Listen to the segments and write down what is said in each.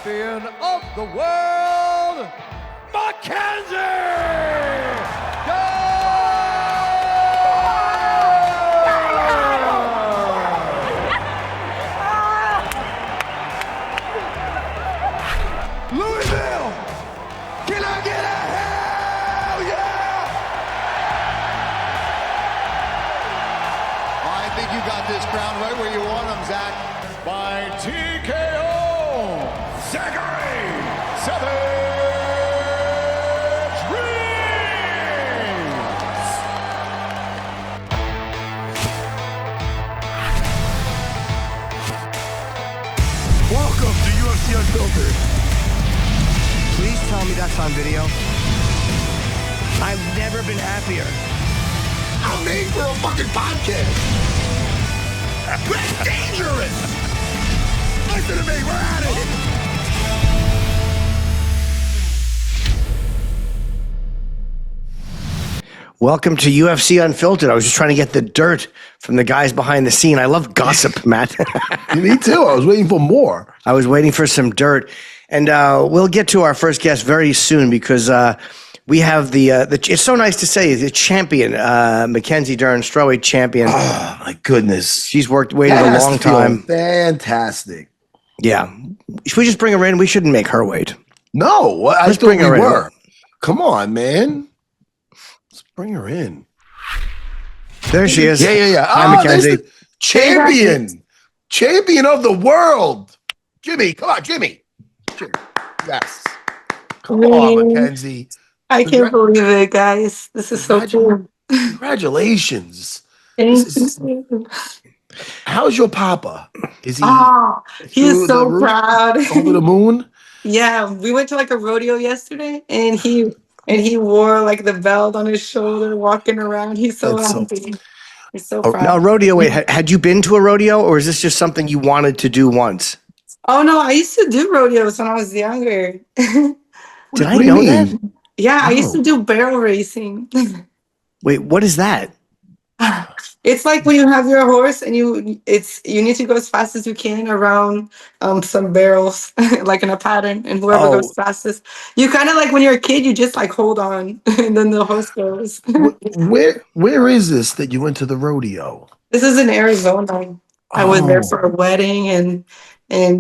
champion of the world, Mackenzie Dern! Louisville, can I get a hell yeah? I think you got this crown right where you want him, Zach. By TKO, Zachary Reese. Welcome to UFC Unfiltered. Please tell me that's on video. I've never been happier. I'm made for a fucking podcast. We're dangerous. Listen to me, we're out of here. Welcome to UFC Unfiltered. I was just trying to get the dirt from the guys behind the scene. I love gossip, Matt. Me too. I was waiting for more. I was waiting for some dirt. And we'll get to our first guest very soon because we have the it's so nice to say, the champion, Mackenzie Dern, strawweight champion. Oh, my goodness. She's waited a long time. Fantastic. Yeah. Should we just bring her in? We shouldn't make her wait. No, I Let's thought bring we her in. were. Come on, man. Let's bring her in. There she is. Yeah. Hi, Mackenzie. Champion. Champion of the world. Jimmy, come on, Jimmy. Yes. Come on, Mackenzie. I can't believe it, guys. This is so cool. Congratulations. Thank you. How's your papa? Is he He is through so the roof? proud. Over the moon? Yeah, we went to like a rodeo yesterday, and he wore like the belt on his shoulder, walking around. He's so That's happy. He's so proud. Now, rodeo, wait, had you been to a rodeo or is this just something you wanted to do once? Oh no, I used to do rodeos when I was younger. Did I What do you know mean? that? Yeah, I used Oh. to do barrel racing. Wait, what is that? It's like when you have your horse and you need to go as fast as you can around some barrels, like in a pattern, and whoever goes fastest. You kind of like when you're a kid, you just like hold on, and then the horse goes. Where is this that you went to the rodeo? This is in Arizona. I was there for Oh. a wedding and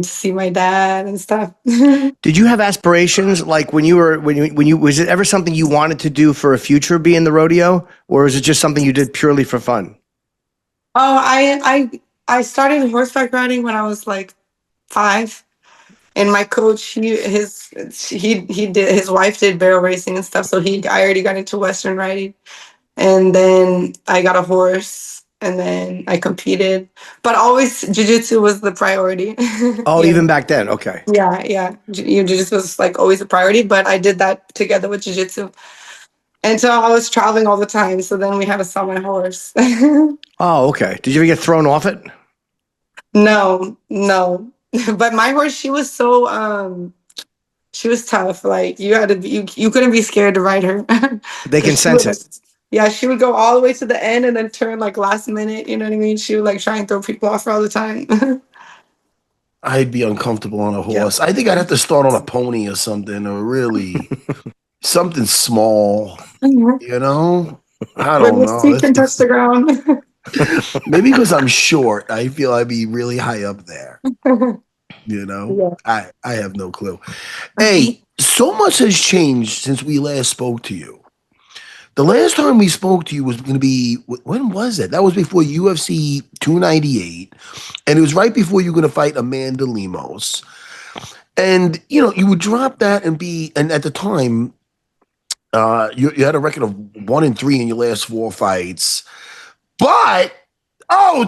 to see my dad and stuff. Did you have aspirations like when you was it ever something you wanted to do for a future, be in the rodeo, or was it just something you did purely for fun? Oh, I started horseback riding when I was like 5, and my coach his wife did barrel racing and stuff, so I already got into Western riding, and then I got a horse, and then I competed, but always jiu-jitsu was the priority. Oh, Yeah. even back then, okay. Yeah. Jiu-jitsu was like always a priority, but I did that together with jiu-jitsu. And so I was traveling all the time. So then we had to sell my horse. Oh, okay. Did you ever get thrown off it? No. But my horse, she was so she was tough. Like you couldn't be scared to ride her. They can sense it. Yeah, she would go all the way to the end and then turn like last minute, you know what I mean? She would like try and throw people off her all the time. I'd be uncomfortable on a horse. I think I'd have to start on a pony or something, or really something small. You know? I don't When his feet can touch the ground. Maybe because I'm short, I feel I'd be really high up there. You know? Yeah. I have no clue. Hey, so much has changed since we last spoke to you. The last time we spoke to you was going to be, when was it? That was before UFC 298. And it was right before you were going to fight Amanda Lemos. And, you know, you would drop that and at the time, you had a record of 1-3 in your last 4 fights. But,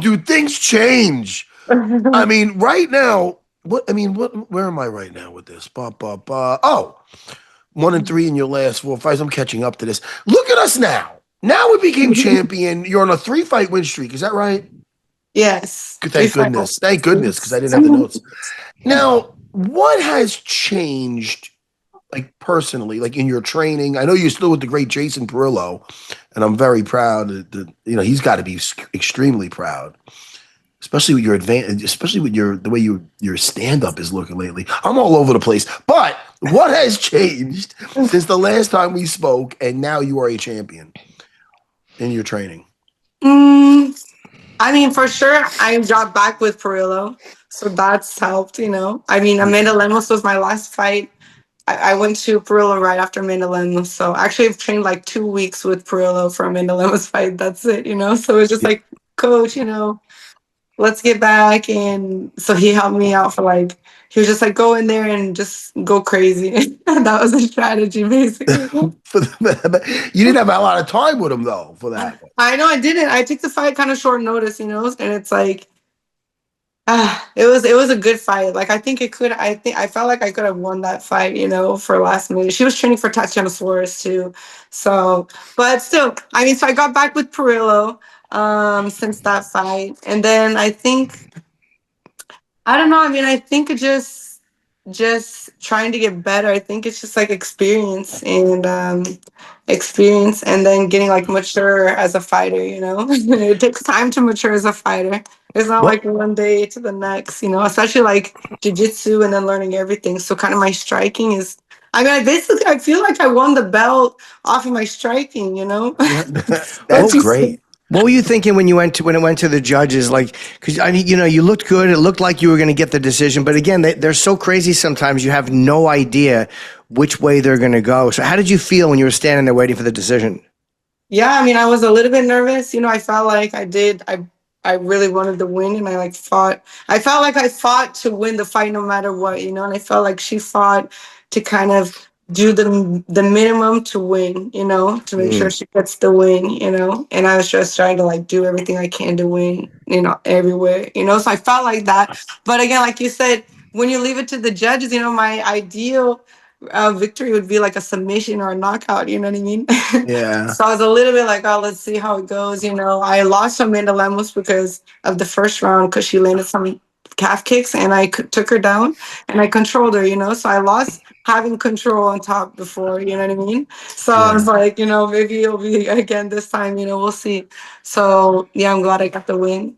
dude, things change. I mean, right now, where am I right now with this? 1-3 in your last 4 fights. I'm catching up to this. Look at us now. Now we became champion. You're on a 3-fight win streak. Is that right? Yes. Thank goodness. Thank goodness, because I didn't have the notes. Now, what has changed, like personally, like in your training? I know you're still with the great Jason Parillo, and I'm very proud that he's got to be extremely proud. especially with your especially with the way your stand up is looking lately. I'm all over the place. But what has changed since the last time we spoke, and now you are a champion in your training? I mean, for sure, I dropped back with Parillo, so that's helped. I mean, Amanda Lemos was my last fight. I went to Parillo right after Amanda Lemos, so actually I've trained like 2 weeks with Parillo for Amanda Lemos fight. That's it. So it's just like, coach, let's get back. And so he helped me out he was just like, go in there and just go crazy. That was the strategy, basically. You didn't have a lot of time with him, though, for that. I know I didn't. I took the fight kind of short notice, and it's like, it was a good fight. Like, I felt like I could have won that fight, for last minute. She was training for Tatiana Suarez too. So, but still, I mean, so I got back with Parillo since that fight. And then I don't know. I mean, I think it just trying to get better. I think it's just like experience and then getting like mature as a fighter. It takes time to mature as a fighter. It's not like one day to the next. Especially like jiu-jitsu and then learning everything. So kind of my striking is. I mean, I feel like I won the belt off of my striking. That's great. What were you thinking when it went to the judges? Like, because you looked good. It looked like you were going to get the decision, but again, they're so crazy. Sometimes you have no idea which way they're going to go. So, how did you feel when you were standing there waiting for the decision? Yeah, I mean, I was a little bit nervous. I felt like I really wanted to win, and I fought. I felt like I fought to win the fight no matter what. And I felt like she fought to kind of do the minimum to win, to make sure she gets the win, and I was just trying to like do everything I can to win, everywhere, so I felt like that. But again, like you said, when you leave it to the judges, my ideal victory would be like a submission or a knockout, you know what I mean? Yeah. So I was a little bit like, oh, let's see how it goes. I lost to Amanda Lemos because of the first round because she landed some calf kicks and I took her down and I controlled her, so I lost having control on top before, you know what I mean? So I was like, maybe it'll be again this time, we'll see. So yeah, I'm glad I got the win.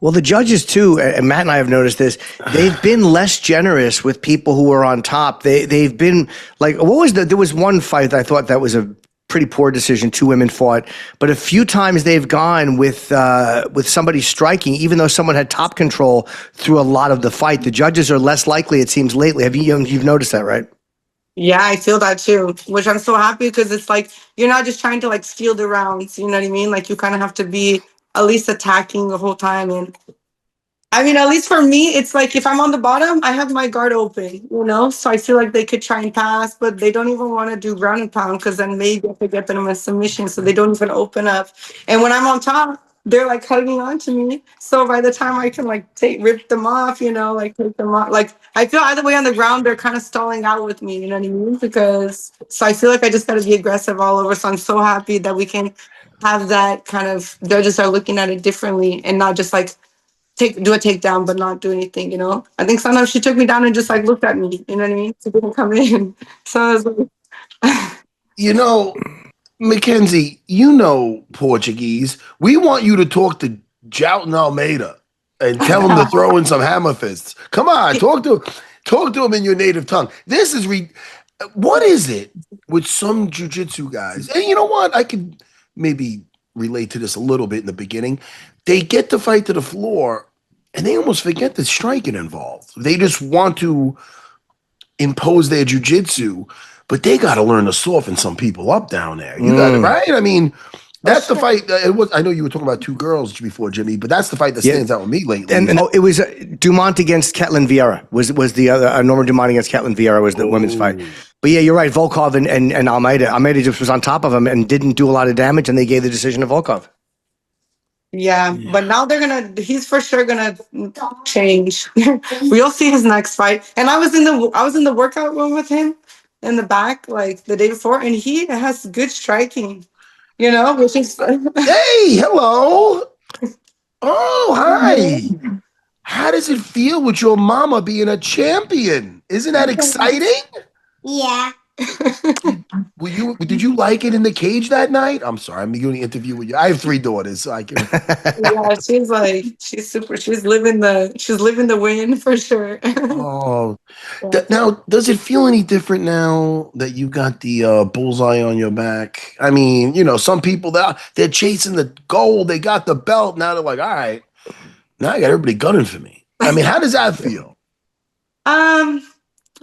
Well, the judges too, and Matt and I have noticed this, they've been less generous with people who are on top. They've been like, there was one fight that I thought that was a pretty poor decision. 2 women fought, but a few times they've gone with somebody striking, even though someone had top control through a lot of the fight. The judges are less likely, it seems, lately. You've noticed that, right? Yeah, I feel that too, which I'm so happy because it's like you're not just trying to like steal the rounds, you know what I mean? Like you kind of have to be at least attacking the whole time. And I mean, at least for me, it's like if I'm on the bottom, I have my guard open, So I feel like they could try and pass, but they don't even want to do ground and pound because then maybe I could get them a submission, so they don't even open up. And when I'm on top, they're like hugging on to me. So by the time I can like rip them off, like take them off, like I feel either way on the ground, they're kind of stalling out with me, you know what I mean? So I feel like I just got to be aggressive all over. So I'm so happy that we can have that kind of judges are looking at it differently and not just like do a takedown, but not do anything, I think sometimes she took me down and just like looked at me, you know what I mean? She didn't come in. So I was like, Mackenzie, Portuguese. We want you to talk to Jouton Almeida and tell him to throw in some hammer fists. Come on, talk to him in your native tongue. This is what is it with some jiu-jitsu guys? And you know what? I could maybe relate to this a little bit in the beginning. They get to fight to the floor and they almost forget the striking involved. They just want to impose their jiu-jitsu, but they got to learn to soften some people up down there. You got it, right? I mean, that's the fight. I know you were talking about 2 girls before, Jimmy, but that's the fight that stands out with me lately. And it was Dumont against Ketlin Vieira was the other. Norma Dumont against Ketlin Vieira was the women's fight. But yeah, you're right. Volkov and Almeida. Almeida just was on top of him and didn't do a lot of damage, and they gave the decision to Volkov. Yeah, but now he's for sure gonna change. We'll see his next fight. And I was in the workout room with him in the back like the day before, and he has good striking, which is hey, hello. Oh, hi. How does it feel with your mama being a champion? Isn't that exciting? Yeah. Did you like it in the cage that night? I'm sorry, I'm doing an interview with you. I have 3 daughters, so I can. Yeah, she's living the win for sure. Oh, Yeah. now does it feel any different now that you got the bullseye on your back? I mean, some people they're chasing the goal, they got the belt. Now they're like, all right, now I got everybody gunning for me. I mean, how does that feel? Um,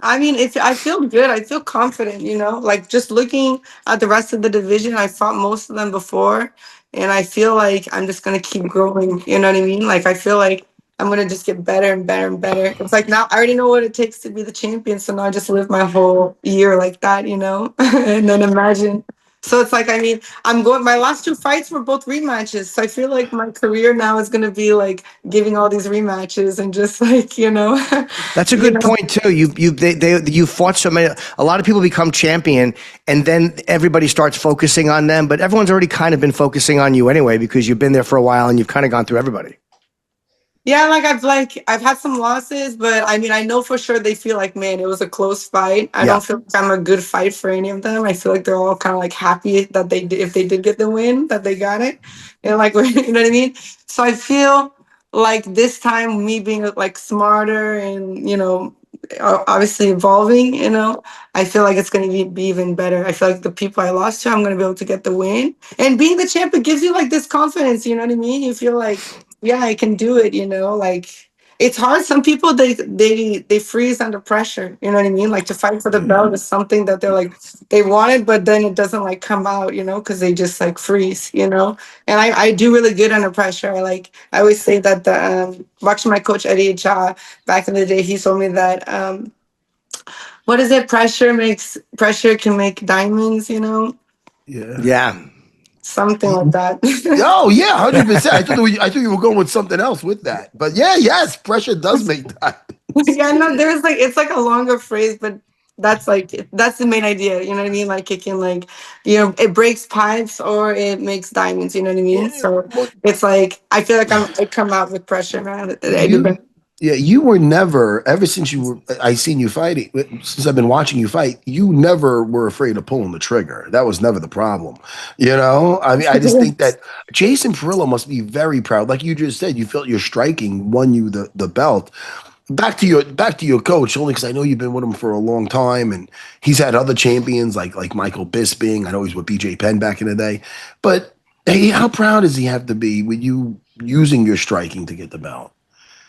I mean, I feel good. I feel confident, like just looking at the rest of the division, I fought most of them before, and I feel like I'm just gonna keep growing. You know what I mean? Like I feel like I'm gonna just get better and better and better. It's like now I already know what it takes to be the champion, so now I just live my whole year like that, and then imagine. So it's like, I mean, my last 2 fights were both rematches. So I feel like my career now is going to be like giving all these rematches and just like, That's a good point too. You fought so many. A lot of people become champion, and then everybody starts focusing on them. But everyone's already kind of been focusing on you anyway because you've been there for a while and you've kind of gone through everybody. Yeah, I've had some losses, but I mean I know for sure they feel like, man, it was a close fight. I Yeah. don't feel like I'm a good fight for any of them. I feel like they're all kind of like happy that they did, if they did get the win, that they got it. And like you know what I mean? So I feel like this time me being like smarter and obviously evolving, I feel like it's going to be even better. I feel like the people I lost to, I'm going to be able to get the win. And being the champ, it gives you like this confidence, you know what I mean? You feel like, yeah, I can do it, like it's hard. Some people they freeze under pressure, you know what I mean? Like to fight for the belt is something that they're like they wanted, but then it doesn't like come out, because they just like freeze, And I do really good under pressure. I always say that watching my coach Eddie Cha back in the day, he told me that what is it? Pressure can make diamonds, Yeah. Yeah. something like that. Oh yeah, 100%. I thought you were going with something else with that, but yeah, yes, pressure does make that. Yeah, no, there's like it's like a longer phrase, but that's the main idea. You know what I mean? Like it can it breaks pipes or it makes diamonds. You know what I mean? Yeah, So well, it's like I feel like I come out with pressure, man. It you depends. Yeah, you were never, ever since I seen you fighting, since I've been watching you fight, you never were afraid of pulling the trigger. That was never the problem. I mean, I just think that Jason Parillo must be very proud. Like you just said, you felt your striking won you the belt. Back to your coach, only because I know you've been with him for a long time, and he's had other champions like Michael Bisping. I know he's with BJ Penn back in the day. But hey, how proud does he have to be with you using your striking to get the belt?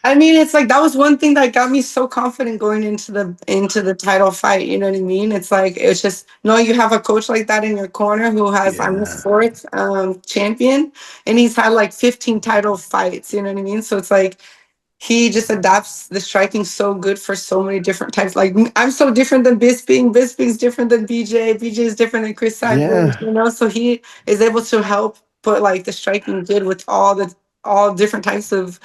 I mean, it's like that was one thing that got me so confident going into the title fight. You know what I mean? It's like it's just knowing you have a coach like that in your corner who has I'm the Yeah. 4th champion, and he's had like 15 title fights. You know what I mean? So it's like he just adapts the striking so good for so many different types. Like I'm so different than Bisping. Bisping's different than BJ. BJ is different than Chris Cypress. Yeah. So he is able to help put like the striking good with all different types of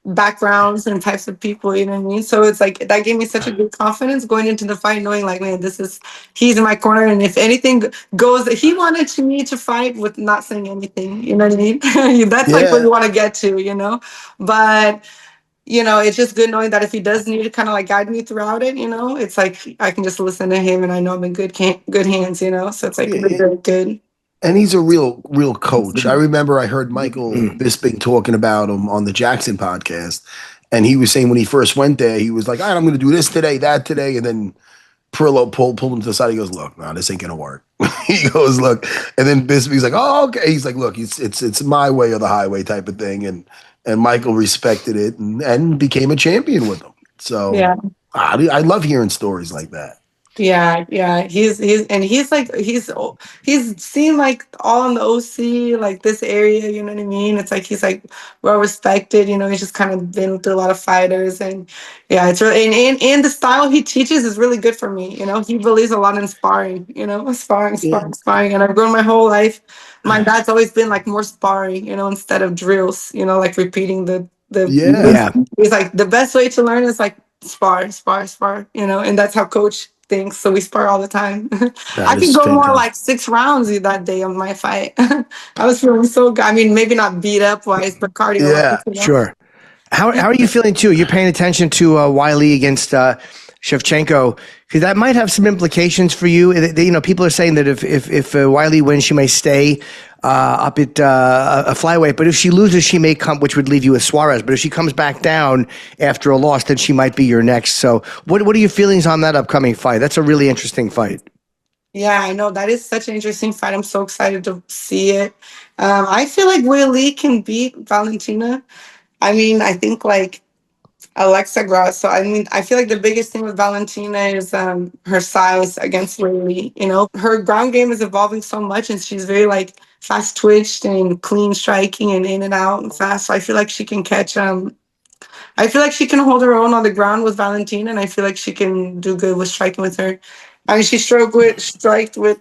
backgrounds and types of people, you know what I mean? So it's like that gave me such a good confidence going into the fight, knowing like, man, he's in my corner, and if anything goes, he wanted me to fight with not saying anything, you know what I mean? That's like what Yeah. you want to get to, but it's just good knowing that if he does need to kind of like guide me throughout it, it's like I can just listen to him and I know I'm in good hands, so it's like really, Yeah. really good. And he's a real coach. I remember I heard Michael Bisping talking about him on the Jackson podcast. And he was saying when he first went there, he was like, all right, I'm going to do this today, that today. And then Perillo pulled him to the side. He goes, look, no, this ain't going to work. He goes, look. And then Bisping's like, oh, okay. He's like, look, it's my way or the highway type of thing. And Michael respected it and became a champion with him. So Yeah. I love hearing stories like that. Yeah. He's seen like all in the OC, like this area, you know what I mean? It's like he's like well respected, he's just kind of been through a lot of fighters, and yeah, it's really and the style he teaches is really good for me. He believes a lot in sparring, Yeah. sparring. And I've grown my whole life. My dad's always been like more sparring, instead of drills, like repeating the Yeah. Yeah. he's like the best way to learn is like spar, and that's how coach thinks. So we spar all the time. I That could is go more fantastic. like 6 rounds that day of my fight. I was feeling so good. I mean, maybe not beat up wise, but cardio Yeah. wise, Sure. How are you feeling too? You're paying attention to Weili against Shevchenko, because that might have some implications for you. People are saying that if Weili wins, she may stay up at a flyweight, but if she loses, she may come, which would leave you with Suarez. But if she comes back down after a loss, then she might be your next. So what are your feelings on that upcoming fight? That's a really interesting fight. Yeah, I know. That is such an interesting fight. I'm so excited to see it. I feel like Weili can beat Valentina. I mean, I think like Alexa Grasso. I mean, I feel like the biggest thing with Valentina is her size against Weili. Her ground game is evolving so much, and she's very like fast twitched and clean striking and in and out and fast. So I feel like she can catch. I feel like she can hold her own on the ground with Valentina, and I feel like she can do good with striking with her. I mean, she striked with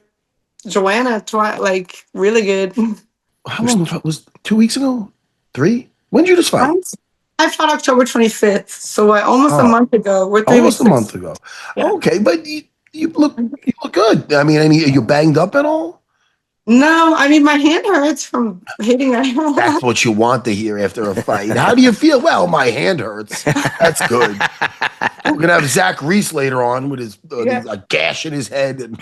Joanna, like really good. How long was 2 weeks ago? 3? When did you just fight? I fought October 25th, so almost a month ago. We're 3 almost weeks. a month ago. Yeah. Okay, but you look good. I mean, are you banged up at all? No, I mean my hand hurts from hitting her. That's what you want to hear after a fight. How do you feel? Well, my hand hurts. That's good. We're gonna have Zach Reese later on with his a gash in his head. And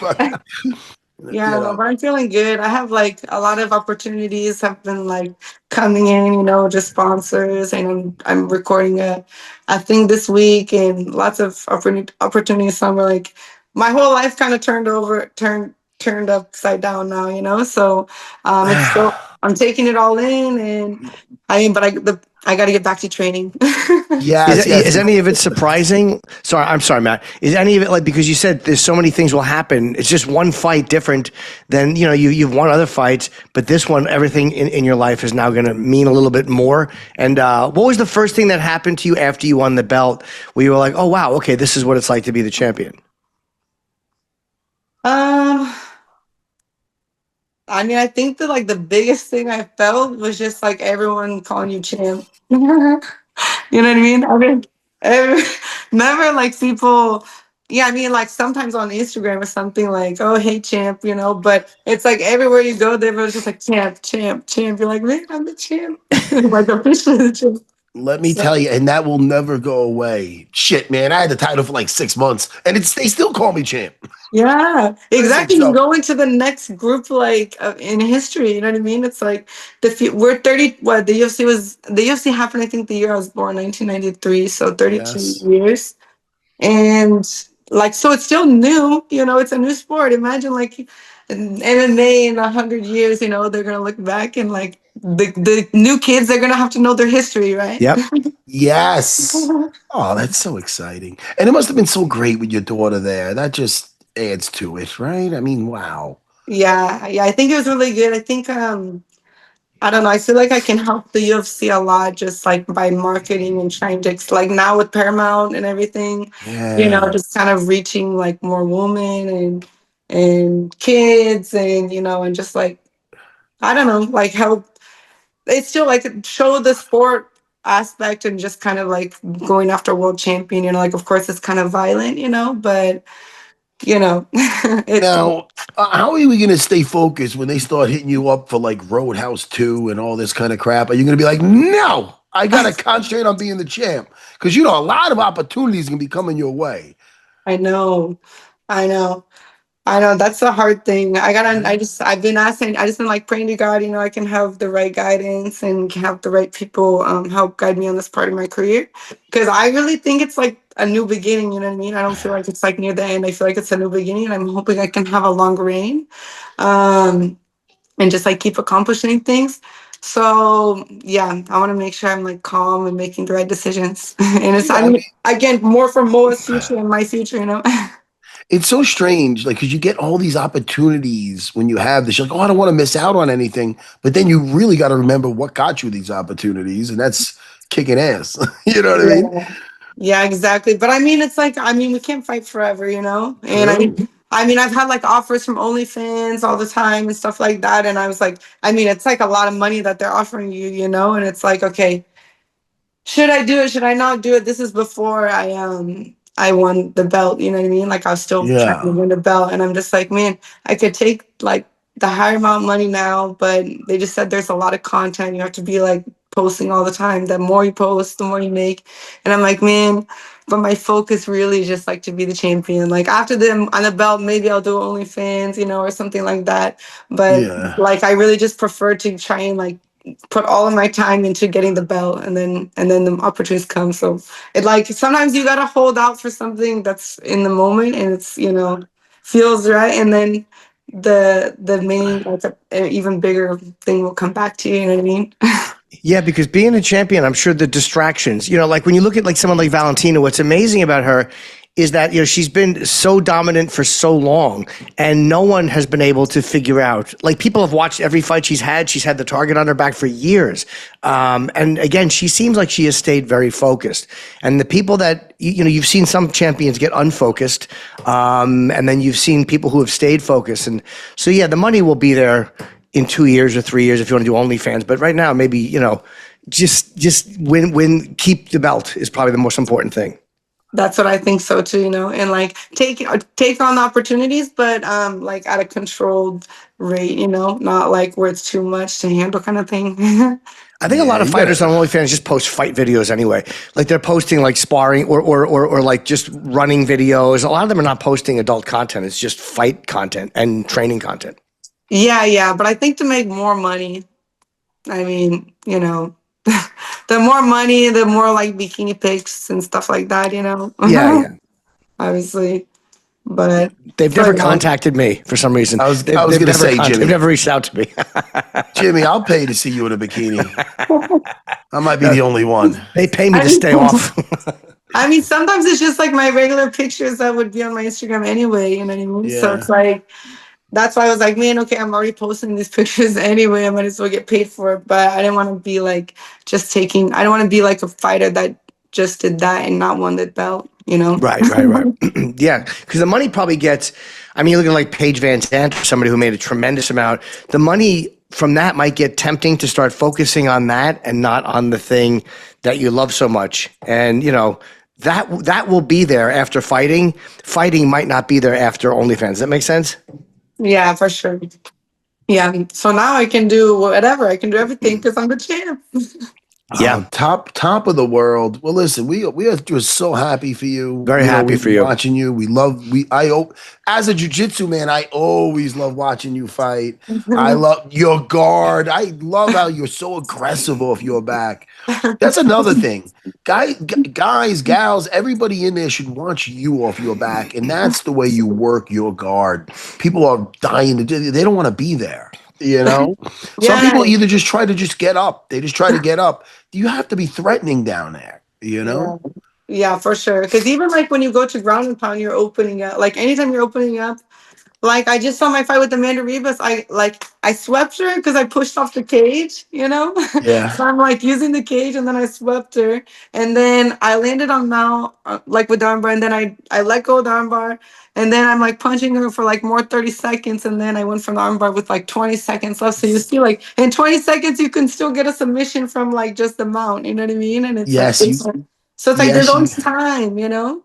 Yeah, no, but I'm feeling good. I have like a lot of opportunities have been like coming in, just sponsors, and I'm recording a thing this week, and lots of opportunities. So I'm like, my whole life kind of turned upside down now, So it's still I'm taking it all in, and I got to get back to training. Yes, Is any of it surprising? Sorry, I'm sorry, Matt. Is any of it like, because you said there's so many things will happen. It's just one fight different than, you've won other fights, but this one, everything in your life is now going to mean a little bit more. And what was the first thing that happened to you after you won the belt where you were like, oh, wow, okay, this is what it's like to be the champion? I mean, I think that like the biggest thing I felt was just like everyone calling you champ. You know what I mean? I mean, never like people. Yeah, I mean, like sometimes on Instagram or something like, "Oh, hey, champ," But it's like everywhere you go, they were just like champ, champ, champ. You're like, man, I'm the champ, like officially the champ. Let me tell you, and that will never go away. Shit, man, I had the title for like 6 months, and they still call me champ. Yeah, exactly. You go into the next group like in history. You know what I mean? It's like we're 30. What the UFC happened? I think the year I was born, 1993. So 32 years, and like so it's still new. It's a new sport. Imagine like MMA in 100 years. They're gonna look back and like the new kids. They're gonna have to know their history, right? Yep. Yes. Oh, that's so exciting, and it must have been so great with your daughter there. That just adds to it, right? I mean, wow. Yeah, I think it was really good. I think I don't know. I feel like I can help the UFC a lot just like by marketing and trying to like now with Paramount and everything, just kind of reaching like more women and kids and and just like I don't know, like help. It's still like show the sport aspect and just kind of like going after world champion. Like of course it's kind of violent, but Now, how are we going to stay focused when they start hitting you up for like Roadhouse 2 and all this kind of crap? Are you going to be like, no, I got to concentrate on being the champ? Because, a lot of opportunities can be coming your way. I know. That's the hard thing. I've been asking, I just been like praying to God, I can have the right guidance and have the right people help guide me on this part of my career. Because I really think it's like a new beginning, you know what I mean? I don't feel like it's like near the end. I feel like it's a new beginning, and I'm hoping I can have a long reign and just like keep accomplishing things. So yeah, I want to make sure I'm like calm and making the right decisions. And it's, again, more for Moa's future and my future. It's so strange, like, because you get all these opportunities when you have this. You're like, oh, I don't want to miss out on anything. But then you really got to remember what got you these opportunities, and that's kicking ass. You know what I mean? Yeah, exactly. But I mean, it's like, we can't fight forever, And I've had like offers from OnlyFans all the time and stuff like that. And I was like, it's like a lot of money that they're offering you, And it's like, okay, should I do it? Should I not do it? This is before I won the belt, you know what I mean? Like I was still trying to win the belt, and I'm just like, man, I could take like the higher amount of money now, but they just said there's a lot of content. You have to be like posting all the time. The more you post, the more you make. And I'm like, man, but my focus really is just like to be the champion. Like after them on the belt, maybe I'll do OnlyFans, you know, or something like that. But Yeah. like I really just prefer to try and like put all of my time into getting the belt, and then the opportunities come. So it like sometimes you gotta hold out for something that's in the moment and it's, you know, feels right, and then the main like an even bigger thing will come back to you. You know what I mean? Yeah, because being a champion, I'm sure the distractions, you know, like when you look at like someone like Valentina, what's amazing about her is that, you know, she's been so dominant for so long and no one has been able to figure out, like people have watched every fight she's had the target on her back for years. And again, she seems like she has stayed very focused. And the people that, you know, you've seen some champions get unfocused, and then you've seen people who have stayed focused. And so, yeah, the money will be there in 2 years or 3 years if you want to do OnlyFans. But right now, maybe, you know, just keep the belt is probably the most important thing. That's what I think so too, you know, and like take on the opportunities, but like at a controlled rate, you know, not like where it's too much to handle kind of thing. I think a lot of fighters on OnlyFans just post fight videos anyway. Like they're posting like sparring or like just running videos. A lot of them are not posting adult content. It's just fight content and training content. Yeah, but I think to make more money, I mean, you know, the more money, the more like bikini pics and stuff like that, you know. Yeah. Obviously, but they've never contacted me for some reason. I was going to say, Jimmy. They've never reached out to me. Jimmy, I'll pay to see you in a bikini. I might be the only one. They pay me to stay off. I mean, sometimes it's just like my regular pictures that would be on my Instagram anyway, you know what I mean? Yeah. So it's like, that's why I was like, man, okay, I'm already posting these pictures anyway. I might as well get paid for it. But I didn't want to be like I don't want to be like a fighter that just did that and not won the belt, you know? Right. Yeah, because the money probably gets, I mean, you look at like Paige Van Zandt, somebody who made a tremendous amount. The money from that might get tempting to start focusing on that and not on the thing that you love so much. And, you know, that will be there after fighting. Fighting might not be there after OnlyFans. Does that make sense? Yeah, for sure. Yeah. So now I can do whatever. I can do everything because I'm the champ. Yeah. Top of the world. Well, listen, we are just so happy for you. Very happy for you. Watching you. As a jiu-jitsu man, I always love watching you fight. I love your guard. I love how you're so aggressive off your back. That's another thing. Guys, gals, everybody in there should want you off your back. And that's the way you work your guard. People are dying to do. They don't want to be there. You know, some people either just try to get up. They just try to get up. You have to be threatening down there, you know? Yeah, for sure. Because even like when you go to ground and pound, you're opening up. Like anytime you're opening up, like I just saw my fight with Amanda Ribas. I swept her because I pushed off the cage, you know? Yeah. So I'm like using the cage and then I swept her. And then I landed on mount like with the armbar, and then I let go of the armbar. And then I'm like punching her for like more 30 seconds. And then I went from the armbar with like 20 seconds left. So you see like in 20 seconds, you can still get a submission from like just the mount. You know what I mean? And it's so it's like there's always time, you know?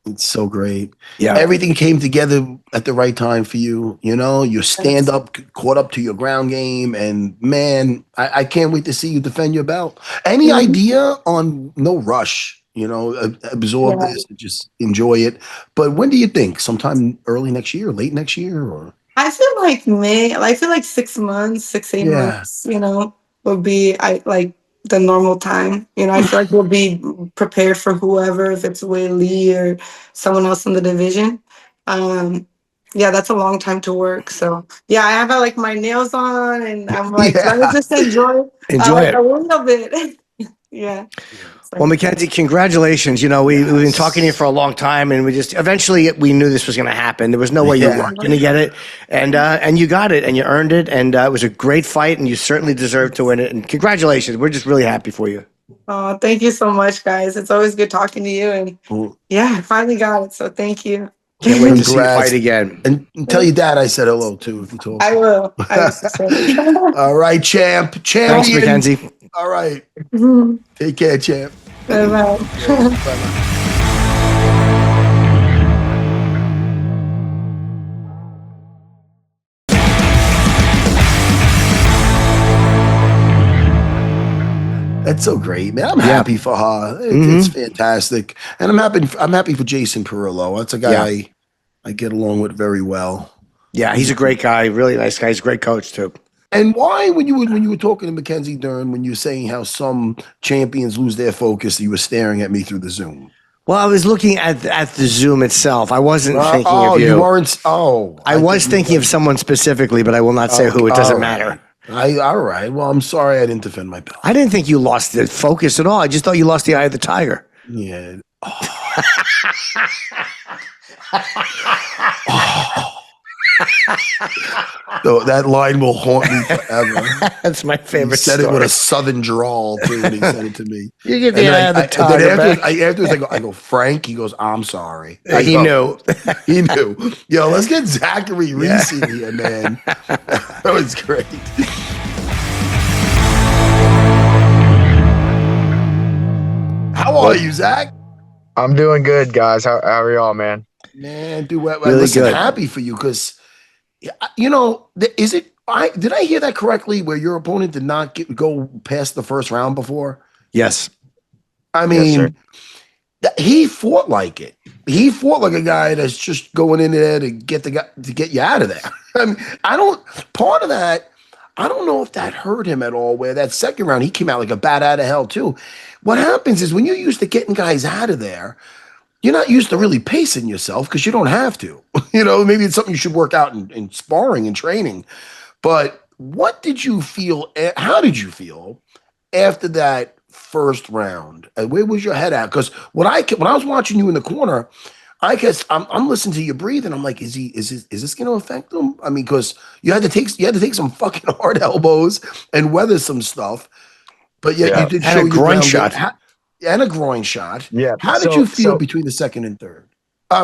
It's so great. Yeah. Everything came together at the right time for you. You know, your stand up caught up to your ground game. And man, I can't wait to see you defend your belt. Any idea on no rush? You know, absorb this and just enjoy it. But when do you think? Sometime early next year, late next year, or? I feel like I feel like 6 months, 8 months, you know, would be like the normal time. You know, I feel like we'll be prepared for whoever, if it's Weili or someone else in the division. Yeah, that's a long time to work. So yeah, I have like my nails on and I'm like, let me just enjoy it a little bit. Yeah. Well, Mackenzie, congratulations. You know, we've been talking to you for a long time, and eventually we knew this was going to happen. There was no way you weren't going to get it, and you got it, and you earned it, and it was a great fight, and you certainly deserved to win it. And congratulations. We're just really happy for you. Oh, thank you so much, guys. It's always good talking to you, and I finally got it. So thank you. Can't wait to see you fight again. And tell your dad I said hello too if you told me. I will. All right, champ. Thanks, Mackenzie. All right. Take care, champ. Bye-bye. it's so great, man. I'm happy for her. It's fantastic, and I'm happy for Jason Parillo. That's a guy I get along with very well. Yeah, he's a great guy. Really nice guy. He's a great coach too. And why, when you were talking to Mackenzie Dern, when you were saying how some champions lose their focus, you were staring at me through the Zoom? Well, I was looking at the Zoom itself. I wasn't thinking of you. You weren't. Oh, I was thinking of someone specifically, but I will not say who. It doesn't matter. All right. Well, I'm sorry I didn't defend my belt. I didn't think you lost the focus at all. I just thought you lost the eye of the tiger. Yeah. So that line will haunt me forever. That's my favorite. He said story. it with a southern drawl too when he said it to me. You get the eye of the tiger. Afterwards, I go, Frank. He goes, I'm sorry. He knew. He knew. Yo, let's get Zachary Reese in here, man. That was great. How are you, Zach? I'm doing good, guys. How are y'all, man? Man, dude, well, Really listen, good. happy for you because, you know, is it? Did I hear that correctly? Where your opponent did not go past the first round before? Yes. I mean, he fought like it. He fought like a guy that's just going in there to get you out of there. I mean, part of that, I don't know if that hurt him at all. Where that second round, he came out like a bat out of hell too. What happens is when you're used to getting guys out of there, you're not used to really pacing yourself because you don't have to. You know, maybe it's something you should work out in sparring and training. But what did you feel? How did you feel after that first round? Where was your head at? Because when I was watching you in the corner, I guess I'm listening to you breathe, and I'm like, is this going to affect him? I mean, because you had to take some fucking hard elbows and weather some stuff. But yet you did and show a your groin ground shot. game. And a groin shot. Yeah. How did you feel between the second and third?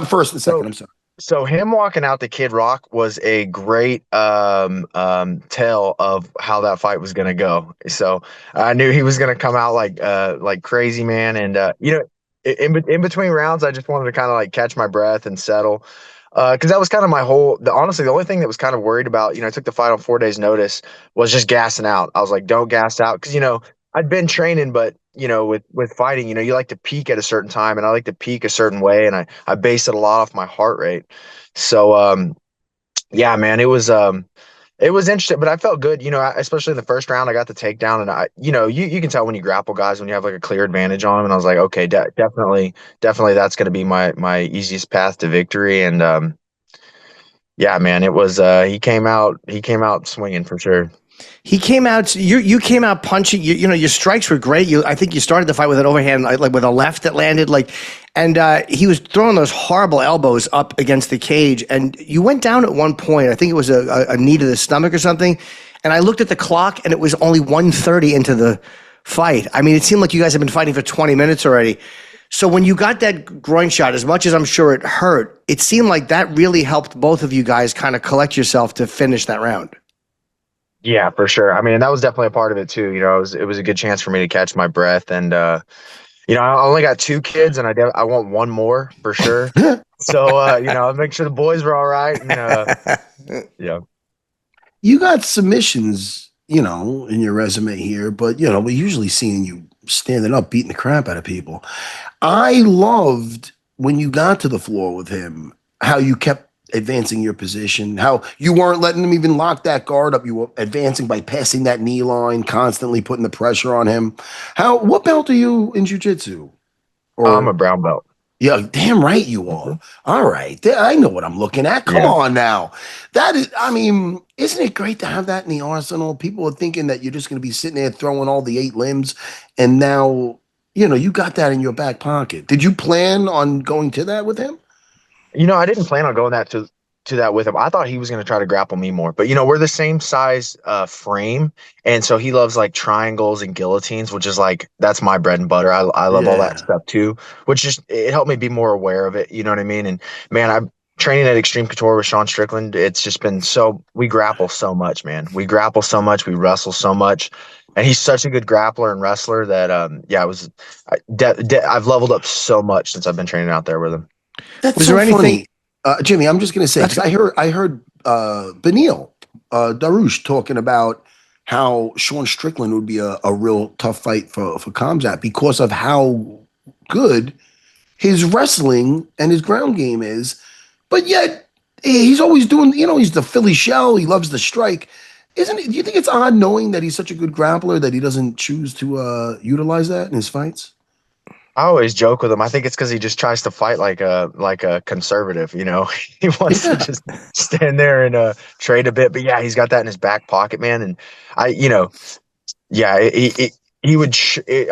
First and second, I'm sorry. So him walking out to Kid Rock was a great tell of how that fight was going to go. So I knew he was going to come out like crazy, man. And, you know, in between rounds, I just wanted to kind of like catch my breath and settle. Because that was kind of my honestly, the only thing that was kind of worried about, you know, I took the fight on 4 days notice, was just gassing out. I was like, don't gas out. Because, you know, I'd been training, but, you know, with fighting, you know, you like to peak at a certain time, and I like to peak a certain way, and I base it a lot off my heart rate. So, yeah, man, it was interesting, but I felt good, you know, especially in the first round. I got the takedown, and you know, you can tell when you grapple guys when you have like a clear advantage on them, and I was like, okay, definitely that's going to be my easiest path to victory. And yeah, man, it was he came out swinging for sure. He came out. You came out punching. You know, your strikes were great. I think you started the fight with an overhand, like with a left that landed, and he was throwing those horrible elbows up against the cage. And you went down at one point. I think it was a knee to the stomach or something. And I looked at the clock, and it was only 1:30 into the fight. I mean, it seemed like you guys had been fighting for 20 minutes already. So when you got that groin shot, as much as I'm sure it hurt, it seemed like that really helped both of you guys kind of collect yourself to finish that round. Yeah, for sure. I mean, and that was definitely a part of it too. You know, it was a good chance for me to catch my breath. And, you know, I only got 2 kids, and I want one more for sure. So, you know, I'll make sure the boys were all right. And, yeah. You got submissions, you know, in your resume here, but, you know, we're usually seeing you standing up, beating the crap out of people. I loved when you got to the floor with him, how you kept advancing your position, how you weren't letting him even lock that guard up. You were advancing by passing that knee line, constantly putting the pressure on him. What belt are you in jiu-jitsu? I'm a brown belt. Yeah, damn right you are. All right. I know what I'm looking at. Come on now. That is, I mean, isn't it great to have that in the arsenal? People are thinking that you're just going to be sitting there throwing all the 8 limbs, and now, you know, you got that in your back pocket. Did you plan on going to that with him? You know, I didn't plan on going to that with him. I thought he was going to try to grapple me more, but you know, we're the same size frame, and so he loves like triangles and guillotines, which is like that's my bread and butter. I love all that stuff too, which just it helped me be more aware of it. You know what I mean? And man, I'm training at Extreme Couture with Sean Strickland. It's just been we grapple so much, man. We grapple so much, we wrestle so much. And he's such a good grappler and wrestler that I've leveled up so much since I've been training out there with him. Was there anything, Jimmy? I'm just going to say because I heard Benil Darush talking about how Sean Strickland would be a real tough fight for Khamzat because of how good his wrestling and his ground game is. But yet he's always doing, he's the Philly shell. He loves the strike. Isn't it? Do you think it's odd knowing that he's such a good grappler that he doesn't choose to utilize that in his fights? I always joke with him. I think it's because he just tries to fight like a conservative. He wants to just stand there and trade a bit. But yeah, he's got that in his back pocket, man. And he would.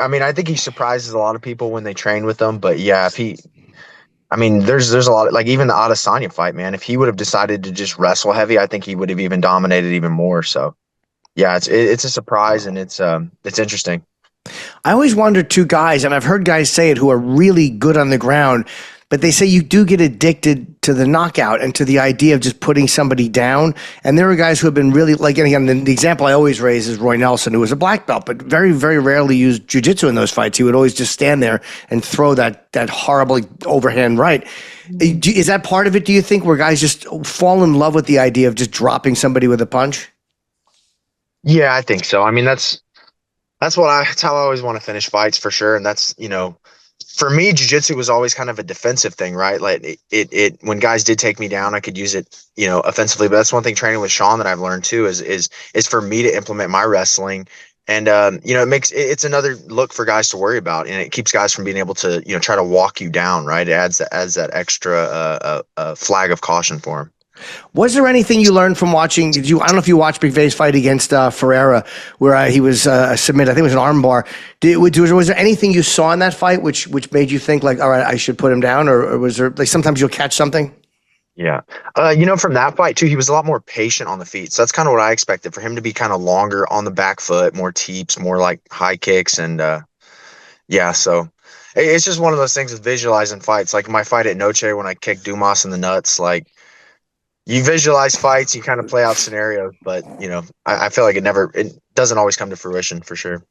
I mean, I think he surprises a lot of people when they train with him. But yeah, there's a lot of, like, even the Adesanya fight, man. If he would have decided to just wrestle heavy, I think he would have even dominated even more. So yeah, it's a surprise, and it's interesting. I always wonder, two guys, and I've heard guys say it who are really good on the ground, but they say you do get addicted to the knockout and to the idea of just putting somebody down. And there are guys who have been really, like, and again, the example I always raise is Roy Nelson, who was a black belt, but very, very rarely used jiu-jitsu in those fights. He would always just stand there and throw that horrible overhand right. Is that part of it, do you think, where guys just fall in love with the idea of just dropping somebody with a punch? Yeah, I think so. I mean, that's how I always want to finish fights, for sure. And that's, for me, jiu-jitsu was always kind of a defensive thing, right? Like it when guys did take me down, I could use it, offensively. But that's one thing training with Sean that I've learned too, is for me to implement my wrestling. And, it's another look for guys to worry about, and it keeps guys from being able to, try to walk you down, right? It adds that extra flag of caution for him. Was there anything you learned from watching? I don't know if you watched McVeigh's fight against Ferreira, where he was submitted. I think it was an armbar. Was there anything you saw in that fight which made you think, like, all right, I should put him down, or was there, like, sometimes you'll catch something? Yeah. From that fight too, he was a lot more patient on the feet. So that's kind of what I expected, for him to be kind of longer on the back foot, more teeps, more like high kicks. And so it's just one of those things with visualizing fights. Like my fight at Noche, when I kicked Dumas in the nuts, like, you visualize fights, you kind of play out scenarios, but I feel like it doesn't always come to fruition, for sure.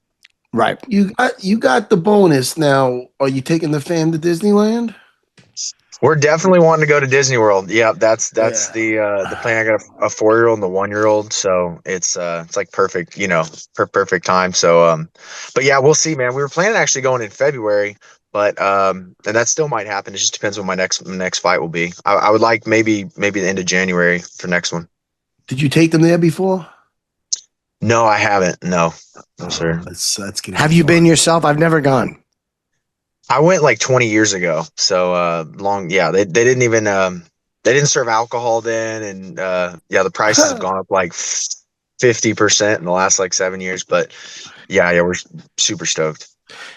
Right. You got the bonus now. Are you taking the fam to Disneyland? We're definitely wanting to go to Disney World. Yeah, that's the plan. I got a 4-year-old and a 1-year-old, so it's like perfect, perfect time. So, but yeah, we'll see, man. We were planning actually going in February. But and that still might happen. It just depends when my next fight will be. I would like maybe the end of January for next one. Did you take them there before? No, I haven't. No, sir. That's Have you been yourself? I've never gone. I went like 20 years ago. So long. Yeah, they didn't even they didn't serve alcohol then, and the prices have gone up like 50% in the last like 7 years. But yeah, we're super stoked.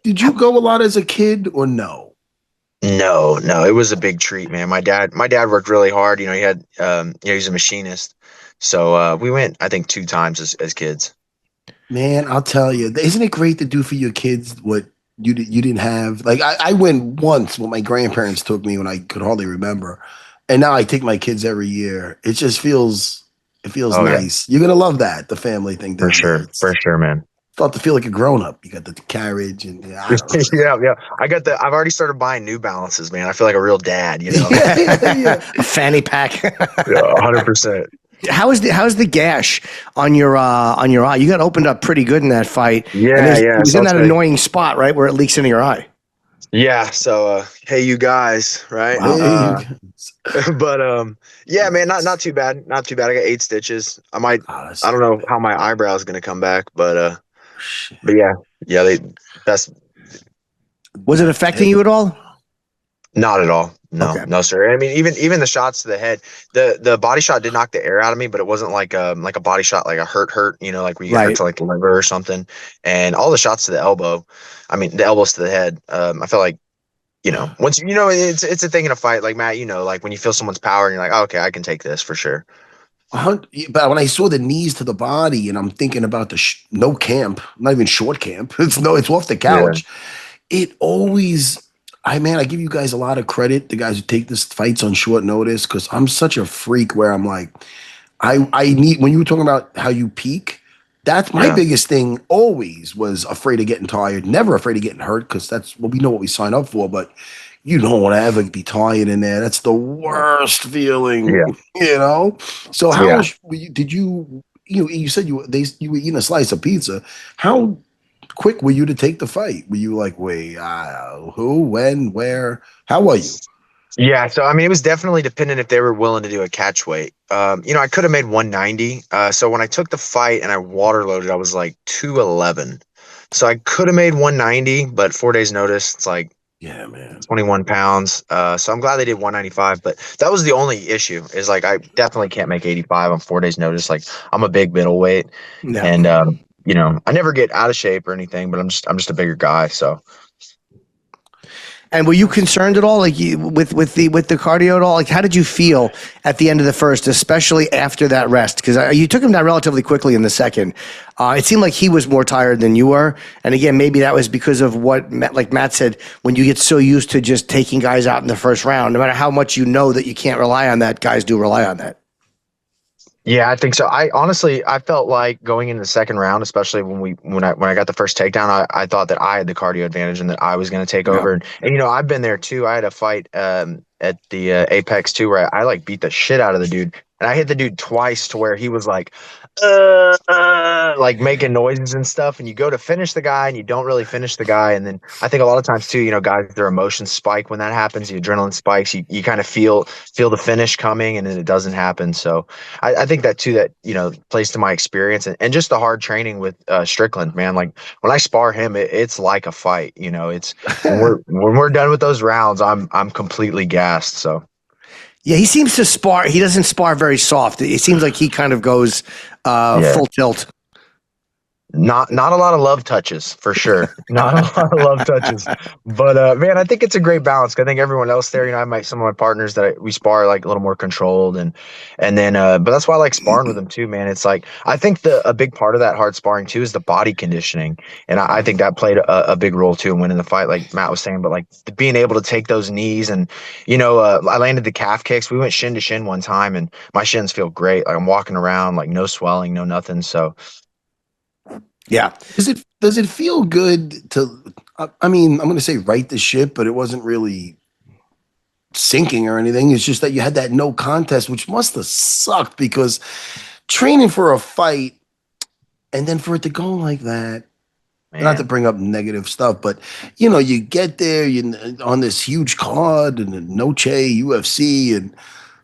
Did you go a lot as a kid or no? No, it was a big treat, man. My dad worked really hard. He had, he's a machinist. So we went, I think, 2 times as kids. Man, I'll tell you, isn't it great to do for your kids what you didn't have? Like I went once when my grandparents took me when I could hardly remember. And now I take my kids every year. It just feels nice. Yeah. You're going to love that, the family thing. For sure, man. Start to feel like a grown up. You got the carriage and yeah. I've already started buying New Balances, man. I feel like a real dad, A fanny pack. 100%. How's the gash on your eye? You got opened up pretty good in that fight. Yeah. It was in that annoying spot, right, where it leaks into your eye. Yeah. So hey, you guys, right? Wow. But yeah, man, not too bad. Not too bad. I got 8 stitches. I don't know how my eyebrow is gonna come back, but yeah, that's. Was it affecting you at all? Not at all. No, okay. No, sir. I mean, even the shots to the head, the body shot did knock the air out of me, but it wasn't like a body shot, like a hurt, like where you get hurt to like the liver or something. And all the shots to the elbow, the elbows to the head, I felt like, once it's a thing in a fight, like Matt, like when you feel someone's power and you're like, oh, okay, I can take this for sure. But when I saw the knees to the body, and I'm thinking about the no camp, not even short camp, it's off the couch. Yeah. It always, I give you guys a lot of credit, the guys who take this fights on short notice, because I'm such a freak where I'm like, I need, when you were talking about how you peak, that's my biggest thing always was afraid of getting tired, never afraid of getting hurt, because we know what we sign up for, but you don't want to ever be tired in there. That's the worst feeling, So how did you you said you were eating a slice of pizza. How quick were you to take the fight? Were you like, wait, who, when, where? How were you? Yeah, so I mean, it was definitely dependent if they were willing to do a catch weight. I could have made 190. So when I took the fight and I water loaded, I was like 211. So I could have made 190, but 4 days notice, it's like Yeah, man. 21 pounds. So I'm glad they did 195, but that was the only issue is like, I definitely can't make 85 on 4 days notice. Like I'm a big middleweight and, I never get out of shape or anything, but I'm just a bigger guy. So. And were you concerned at all, like with the cardio at all? Like, how did you feel at the end of the first, especially after that rest? Because you took him down relatively quickly in the second. It seemed like he was more tired than you were. And again, maybe that was because of what, like Matt said, when you get so used to just taking guys out in the first round, no matter how much you know that you can't rely on that, guys do rely on that. Yeah, I think so. I felt like going into the second round, especially when I got the first takedown, I thought that I had the cardio advantage and that I was going to take over. And I've been there too. I had a fight at the Apex too, where I like beat the shit out of the dude, and I hit the dude twice to where he was like making noises and stuff, and you go to finish the guy and you don't really finish the guy. And then I think a lot of times too, guys, their emotions spike when that happens. The adrenaline spikes. You kind of feel the finish coming, and then it doesn't happen. So I think that too, that plays to my experience and just the hard training with Strickland, man. Like when I spar him, it's like a fight. It's when we're done with those rounds, I'm completely gassed. So. Yeah, he seems to spar. He doesn't spar very soft. It seems like he kind of goes full tilt. Not a lot of love touches for sure. Not a lot of love touches, but man, I think it's a great balance. I think everyone else there, I might some of my partners that we spar like a little more controlled, and then but that's why I like sparring with them too, man. It's like I think a big part of that hard sparring too is the body conditioning, and I think that played a big role too in winning the fight, like Matt was saying. But like being able to take those knees, and I landed the calf kicks. We went shin to shin one time, and my shins feel great. Like I'm walking around like no swelling, no nothing. So. Yeah. Does it feel good to, I mean, I'm going to say right the ship, but it wasn't really sinking or anything. It's just that you had that no contest, which must have sucked because training for a fight and then for it to go like that, man. Not to bring up negative stuff, but you get there, on this huge card and Noche UFC, and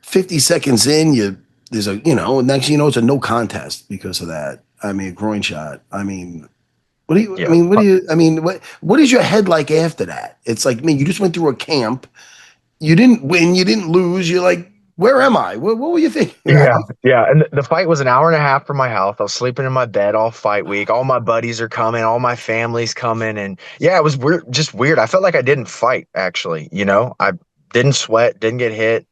50 seconds in, there's next thing you know, it's a no contest because of that. I mean, groin shot. I mean, what is your head like after that? It's like, man, you just went through a camp. You didn't win. You didn't lose. You're like, where am I? What were you thinking? Yeah. And the fight was an hour and a half from my house. I was sleeping in my bed all fight week. All my buddies are coming. All my family's coming. And yeah, it was weird. Just weird. I felt like I didn't fight, actually. I didn't sweat, didn't get hit.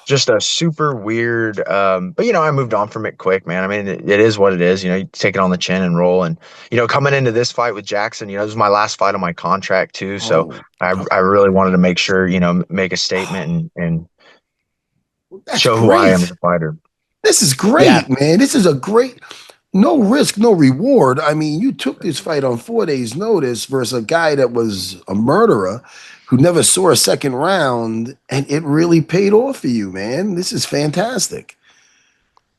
Just a super weird, but I moved on from it quick, man. I mean, it is what it is. You take it on the chin and roll. And coming into this fight with Jackson, this was my last fight on my contract too. So I really wanted to make sure, make a statement and show who I am as a fighter. This is great, man. This is a great, no risk, no reward. I mean, you took this fight on 4 days' notice versus a guy that was a murderer who never saw a second round, and it really paid off for you, man. This is fantastic.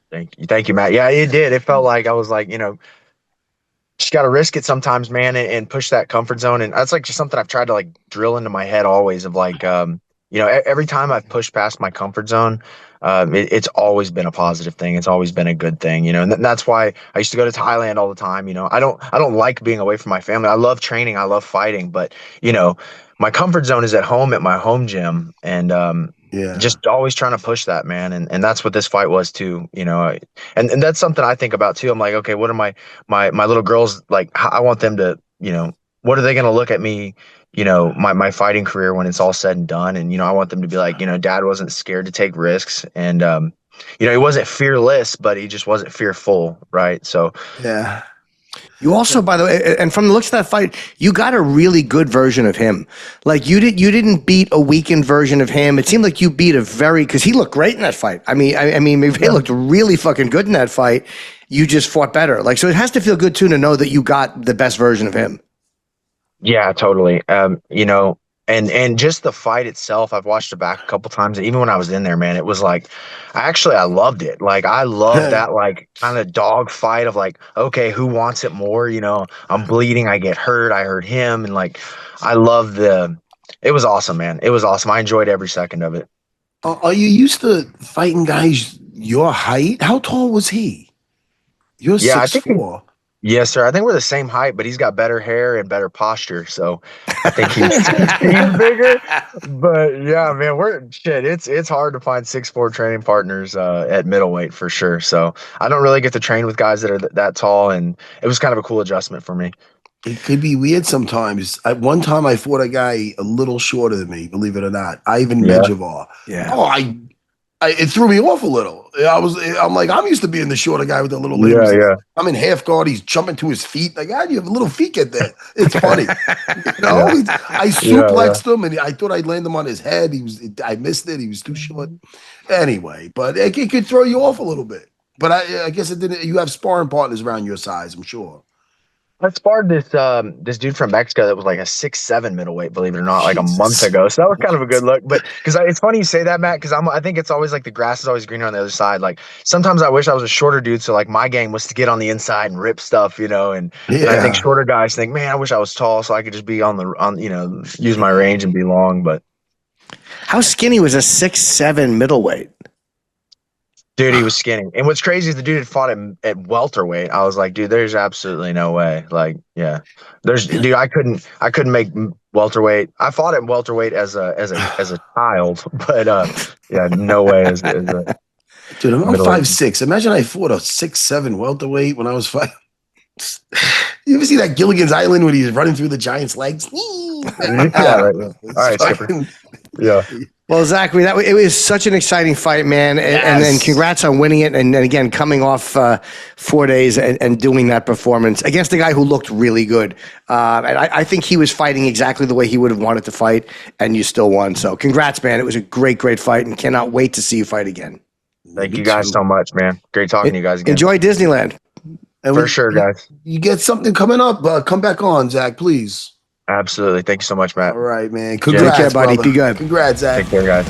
Thank you, Matt. Yeah, it did. It felt like I was like, just got to risk it sometimes, man, and push that comfort zone. And that's like just something I've tried to like drill into my head always of like, every time I've pushed past my comfort zone, it's always been a positive thing. It's always been a good thing, and that's why I used to go to Thailand all the time. I don't like being away from my family. I love training. I love fighting, but my comfort zone is at home at my home gym, and just always trying to push that, man. And that's what this fight was too, and that's something I think about too. I'm like, okay, what are my little girls like? I want them to, what are they going to look at me, my fighting career when it's all said and done. And, I want them to be like, Dad wasn't scared to take risks, and, he wasn't fearless, but he just wasn't fearful. Right. So, yeah. You also, by the way, and from the looks of that fight, you got a really good version of him. Like you didn't beat a weakened version of him. It seemed like you beat because he looked great in that fight. I mean, he looked really fucking good in that fight. You just fought better. Like, so it has to feel good too to know that you got the best version of him. Yeah, totally. And just the fight itself, I've watched it back a couple times, and even when I was in there, man, it was like, I loved it. Like, I love that, like, kind of dog fight of like, okay, who wants it more? You know, I'm bleeding, I get hurt, I hurt him, and like, it was awesome, man. It was awesome. I enjoyed every second of it. Are you used to fighting guys your height? How tall was he? You're Yeah, I 6'4". Yes, sir. I think we're the same height, but he's got better hair and better posture. So I think he's bigger. But yeah, man, it's hard to find 6'4" training partners at middleweight for sure. So I don't really get to train with guys that are that tall, and it was kind of a cool adjustment for me. It could be weird sometimes. One time I fought a guy a little shorter than me, believe it or not, Ivan Medjevar. Yeah. Oh, it threw me off a little. I'm like, I'm used to being the shorter guy with the little limbs. Yeah. I'm in half guard. He's jumping to his feet. Like, God, you have a little feet get there. It's funny. I suplexed him, and I thought I'd land him on his head. I missed it. He was too short. Anyway, but it could throw you off a little bit. But I guess it didn't. You have sparring partners around your size, I'm sure. I sparred this dude from Mexico that was like a 6'7" middleweight, believe it or not, like a month ago. So that was kind of a good look. But because it's funny you say that, Matt, because I think it's always like the grass is always greener on the other side. Like sometimes I wish I was a shorter dude, so like my game was to get on the inside and rip stuff, you know. And I think shorter guys think, man, I wish I was tall so I could just be on use my range and be long. But how skinny was a 6'7" middleweight? Dude, he was skinny. And what's crazy is the dude had fought at welterweight. I was like, dude, there's absolutely no way. Like, yeah. I couldn't make welterweight. I fought at welterweight as a child, but yeah, no way as a dude, I'm 5'6". Imagine I fought a 6'7" welterweight when I was 5. You ever see that Gilligan's Island when he's running through the Giant's legs? Yeah, right. All right, skipper. Yeah. Well, Zachary, it was such an exciting fight, man, and then congrats on winning it, and again coming off 4 days and doing that performance against a guy who looked really good. And I think he was fighting exactly the way he would have wanted to fight, and you still won. So, congrats, man! It was a great fight, and cannot wait to see you fight again. Thank you guys so much, man. Great talking to you guys again. Enjoy Disneyland. For sure, guys. You get something coming up, come back on, Zach, please. Absolutely. Thank you so much, Matt. All right, man. Congrats, Take care, buddy. Brother. Be good. Congrats, Zach. Take care, guys.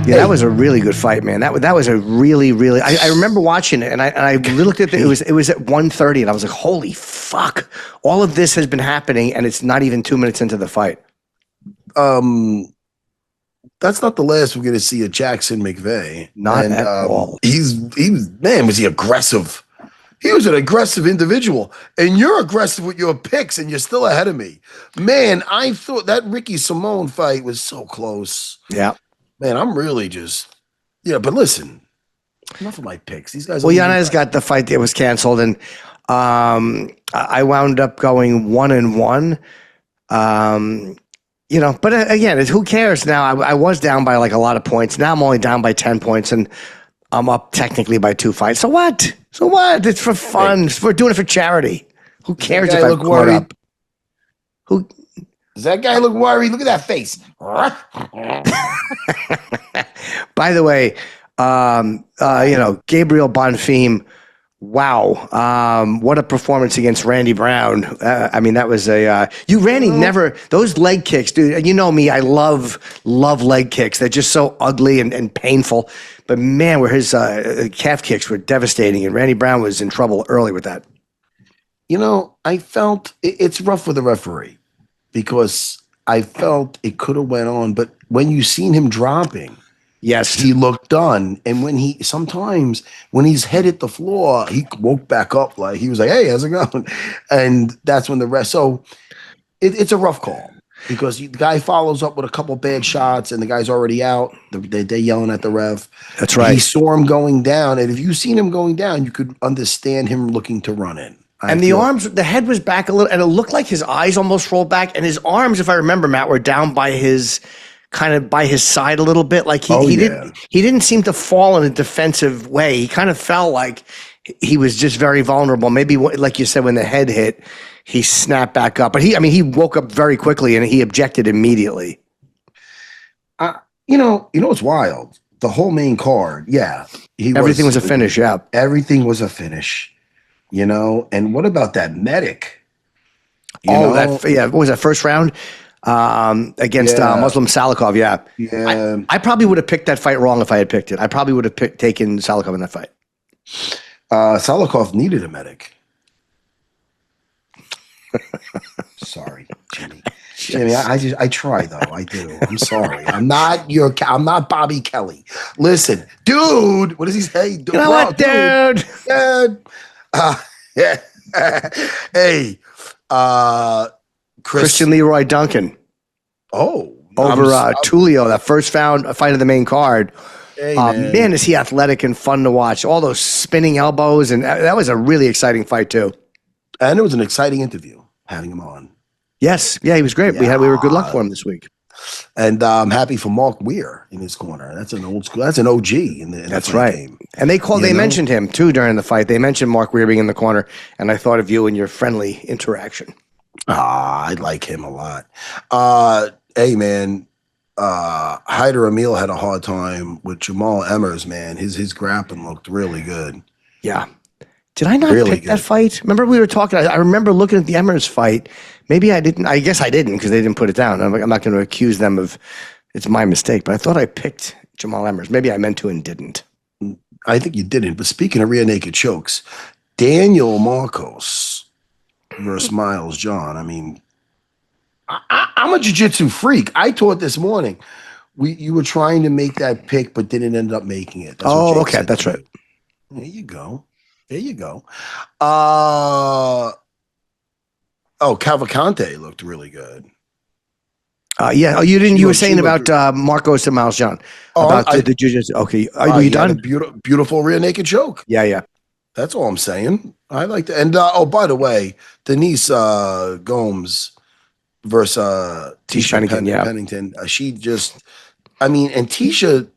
Yeah, that was a really good fight, man. That was a really. I remember watching it, and I looked at it. It was at 1:30, and I was like, "Holy fuck! All of this has been happening, and it's not even 2 minutes into the fight." That's not the last we're going to see of Jackson McVeigh. Not at all. Was he aggressive? He was an aggressive individual, and you're aggressive with your picks, and you're still ahead of me. Man, I thought that Ricky Simone fight was so close. Yeah. Man, I'm really but listen, enough of my picks. These guys. Well, Yanez got the fight that was canceled, and I wound up going 1-1. But again, who cares now? I was down by like a lot of points. Now I'm only down by 10 points, and I'm up technically by 2 fights. So what? It's for fun. We're doing it for charity. Who cares if I look caught up? Who? Does that guy look worried? Look at that face. By the way, Gabriel Bonfim, wow. What a performance against Randy Brown. That was Randy never, those leg kicks, dude, you know me, I love leg kicks. They're just so ugly and painful. But man, where his calf kicks were devastating, and Randy Brown was in trouble early with that. I felt it's rough with the referee, because I felt it could have went on, but when you seen him dropping, yes, he looked done. And when he's head hit the floor, he woke back up, like he was like, "Hey, how's it going?" And that's when the rest. So it's a rough call, because the guy follows up with a couple bad shots, and the guy's already out. They're yelling at the ref. That's right. He saw him going down, and if you seen him going down, you could understand him looking to run in. And the head was back a little, and it looked like his eyes almost rolled back, and his arms, if I remember, Matt, were down by his side a little bit. Like he didn't seem to fall in a defensive way. He kind of felt like he was just very vulnerable. Maybe, like you said, when the head hit, he snapped back up. But he woke up very quickly, and he objected immediately. What's wild? the whole main card, yeah. Everything was a finish, yeah. Everything was a finish, you know. And what about that medic? What was that first round against Muslim Salikov? Yeah, yeah. I probably would have picked that fight wrong if I had picked it. I probably would have taken Salikov in that fight. Salikov needed a medic. Sorry, Jimmy. Jimmy, I try though. I do. I'm sorry. I'm not Bobby Kelly. Listen, dude. What does he say? You know what, dude? Dude. Yeah. Hey, Christian Leroy Duncan. Oh, over Tulio, that first fight of the main card. Hey, man, is he athletic and fun to watch? All those spinning elbows, and that was a really exciting fight too. And it was an exciting interview having him on. Yes, yeah, he was great. Yeah. We were good luck for him this week. And I'm happy for Mark Weir in his corner. That's an old school. That's an OG in the That's right. game. And they mentioned him too during the fight. They mentioned Mark Weir being in the corner, and I thought of you and your friendly interaction. I like him a lot. Hey man, Hyder Emil had a hard time with Jamal Emmers. Man, his grappling looked really good. Yeah. Did I not pick that fight? Remember we were talking. I remember looking at the Emmers fight. Maybe I didn't. I guess I didn't because they didn't put it down. I'm not going to accuse them of it's my mistake. But I thought I picked Jamal Emmers. Maybe I meant to and didn't. I think you didn't. But speaking of rear naked chokes, Daniel Marcos versus Miles John. I mean, I'm a jiu-jitsu freak. I taught this morning. You were trying to make that pick, but didn't end up making it. Okay. That's right. There you go. Cavalcante looked really good. Yeah. Oh, you didn't. You were saying about Marcos and Miles John about the jiu-jitsu. Okay. Are you done? Beautiful rear naked choke. Yeah. That's all I'm saying. I like that. And by the way, Denise Gomes versus Tisha Pennington. She just, and Tisha,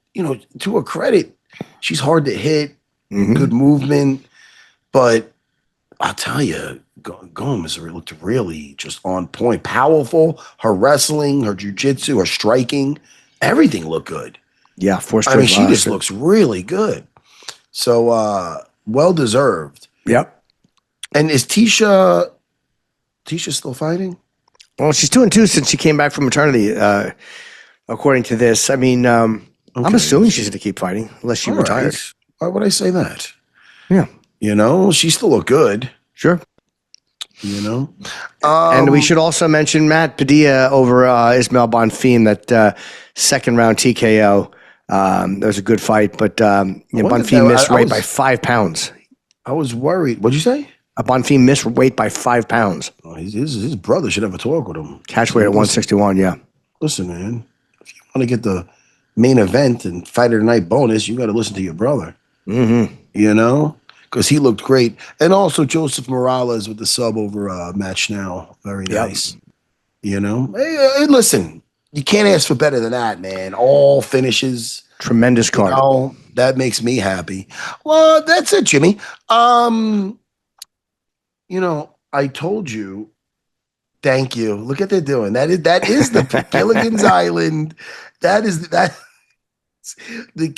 to her credit, she's hard to hit, good movement, but I'll tell you, Gomes looked really just on point, powerful. Her wrestling, her jiu-jitsu, her striking, everything looked good. Yeah, she just looks really good. So, well deserved. Yep. And is Tisha still fighting? Well, she's 2-2 since she came back from maternity, according to this. I'm assuming she's going to keep fighting unless she retires. Right. Why would I say that? Yeah. She still look good. Sure. And we should also mention Matt Padilla over Ismail Bonfim, that second round TKO. That was a good fight, but Bonfim missed weight by 5 pounds. I was worried. What'd you say? Bonfim missed weight by 5 pounds. Oh, his brother should have a talk with him. Catch weight at 161, yeah. Listen, man, if you want to get the main event and fighter of the night bonus, you got to listen to your brother. Mm-hmm. Because he looked great. And also Joseph Morales with the sub over Matt Schnell. Very nice. Hey, listen, you can't ask for better than that, man. All finishes. Tremendous card. That makes me happy. Well, that's it, Jimmy. I told you. Thank you. Look at they're doing. That is the Gilligan's Island.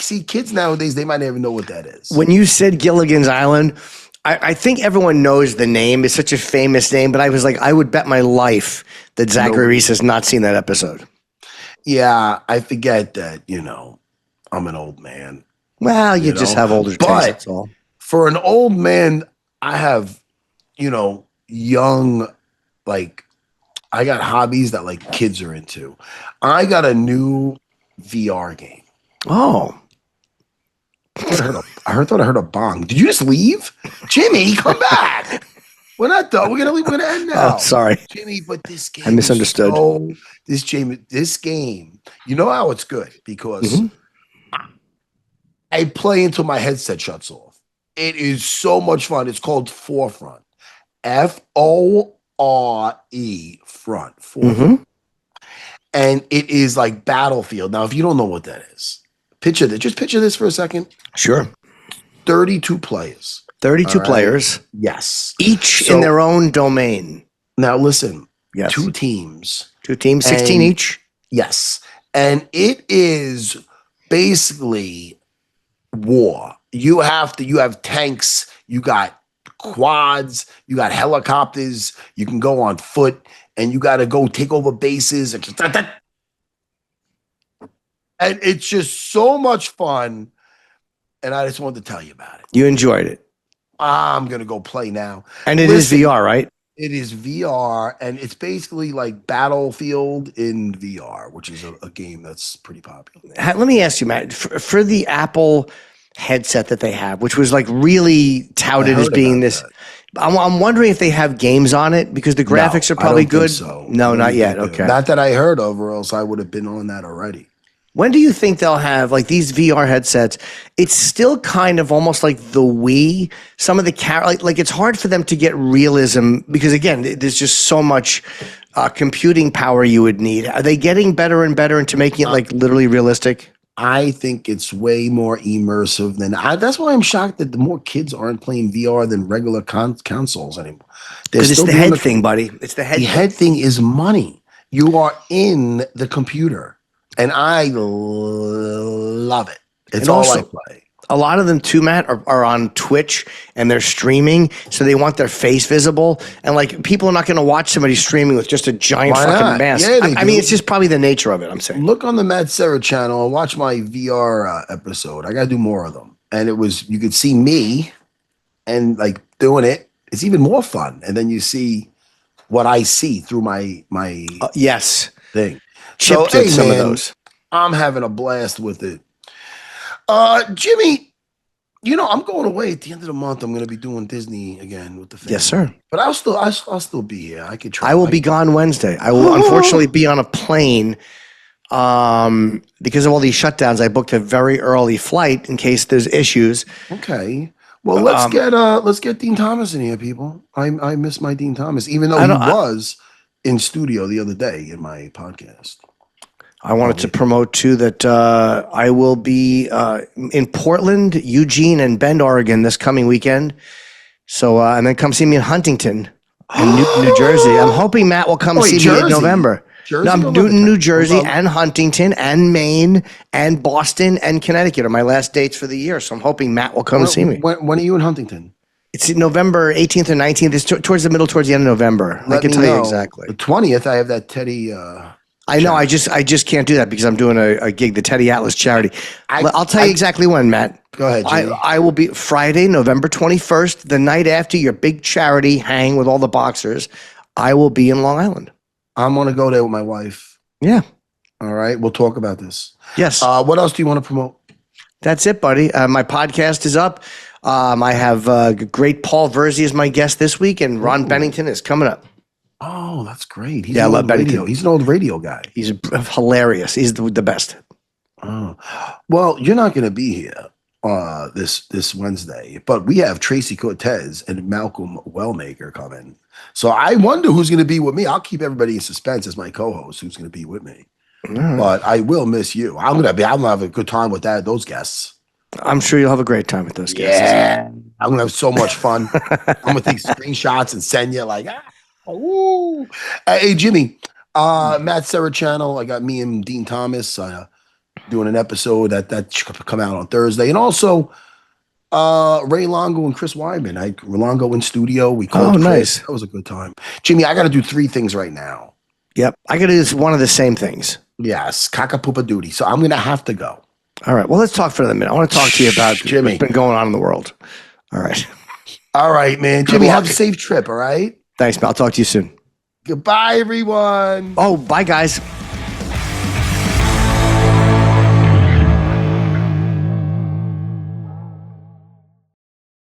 See, kids nowadays, they might not even know what that is. When you said Gilligan's Island, I think everyone knows the name. It's such a famous name, but I was like, I would bet my life that Zachary Reese has not seen that episode. Yeah, I forget that, I'm an old man. Well, you just have older taste, that's all. For an old man, I have, young, I got hobbies that kids are into. I got a new VR game. Oh. I thought I heard a bong. Did you just leave? Jimmy, come back. We're not done. We're gonna leave. We're gonna end now. Oh, sorry. Jimmy, but this game I misunderstood. This game, you know how it's good because I play until my headset shuts off. It is so much fun. It's called Forefront. Fore front. Forefront. And it is like Battlefield. Now, if you don't know what that is, picture this for a second. Sure. 32 players. 32 players. Yes. Each in their own domain. Now, listen. Yes. 2 teams. 2 teams, 16 each? Yes. And it is basically war. You have tanks, you got quads, you got helicopters, you can go on foot, and you got to go take over bases. And it's just so much fun. And I just wanted to tell you about it. You enjoyed it. I'm going to go play now. And it is VR, right? It is VR, and it's basically like Battlefield in VR, which is a game that's pretty popular. Let me ask you, Matt, for the Apple headset that they have, which was like really touted as being this, I'm wondering if they have games on it because the graphics are probably good. So. No, not yet. Okay. Not that I heard of, or else I would have been on that already. When do you think they'll have like these VR headsets? It's still kind of almost like the Wii. Some of the like it's hard for them to get realism because again, there's just so much computing power you would need. Are they getting better and better into making it like literally realistic? I think it's way more immersive than that's why I'm shocked that the more kids aren't playing VR than regular consoles anymore. Because it's the head thing, buddy. It's the head. The head thing is money. You are in the computer. And I love it. It's all I play. A lot of them too, Matt, are on Twitch and they're streaming, so they want their face visible. And like people are not going to watch somebody streaming with just a giant fucking mask. Yeah, I mean, it's just probably the nature of it. I'm saying. Look on the Matt Serra channel and watch my VR episode. I got to do more of them. And you could see me and like doing it. It's even more fun. And then you see what I see through my yes thing. Chipped at some of those. I'm having a blast with it. Jimmy, I'm going away at the end of the month. I'm going to be doing Disney again with the family. Yes, sir. But I'll still be here. I could try. I will be gone Wednesday. I will unfortunately be on a plane because of all these shutdowns. I booked a very early flight in case there's issues. Okay. Well, let's get Dean Thomas in here, people. I miss my Dean Thomas, even though he was in studio the other day in my podcast. I wanted to promote too that I will be in Portland, Eugene, and Bend, Oregon this coming weekend. So and then come see me in Huntington, in New Jersey. I'm hoping Matt will come see me in November. Newton, New Jersey, and Huntington, and Maine, and Boston, and Connecticut are my last dates for the year. So I'm hoping Matt will come see me. When are you in Huntington? It's November 18th or 19th. It's towards the end of November. I can tell you exactly. The 20th, I have that Teddy. I know. I just can't do that because I'm doing a gig, the Teddy Atlas charity. I'll tell you exactly when, Matt. Go ahead, Jimmy. I will be Friday, November 21st, the night after your big charity hang with all the boxers. I will be in Long Island. I'm going to go there with my wife. Yeah. All right. We'll talk about this. Yes. What else do you want to promote? That's it, buddy. My podcast is up. I have great Paul Verzi as my guest this week, and Ron Bennington is coming up. Oh, that's great. I love Bennington. He's an old radio guy. He's hilarious. He's the best. Oh, well, you're not going to be here this Wednesday, but we have Tracy Cortez and Malcolm Wellmaker coming. So I wonder who's going to be with me. I'll keep everybody in suspense as my co-host who's going to be with me. But I will miss you. I'm going to have a good time with those guests. I'm sure you'll have a great time with those guests. Yeah. I'm going to have so much fun. I'm going to take screenshots and send you like, ooh. Hey, Jimmy, Matt Serra channel. I got me and Dean Thomas doing an episode that should come out on Thursday. And also Ray Longo and Chris Wyman. Longo in studio. We called Chris. Nice. That was a good time. Jimmy, I got to do 3 things right now. Yep. I got to do one of the same things. Yes. Caca-poopa duty. So I'm going to have to go. All right. Well, let's talk for a minute. I want to talk to you about Jimmy. What's been going on in the world. All right. All right, man. Jimmy, have a safe trip, all right? Thanks, man. I'll talk to you soon. Goodbye, everyone. Oh, bye, guys.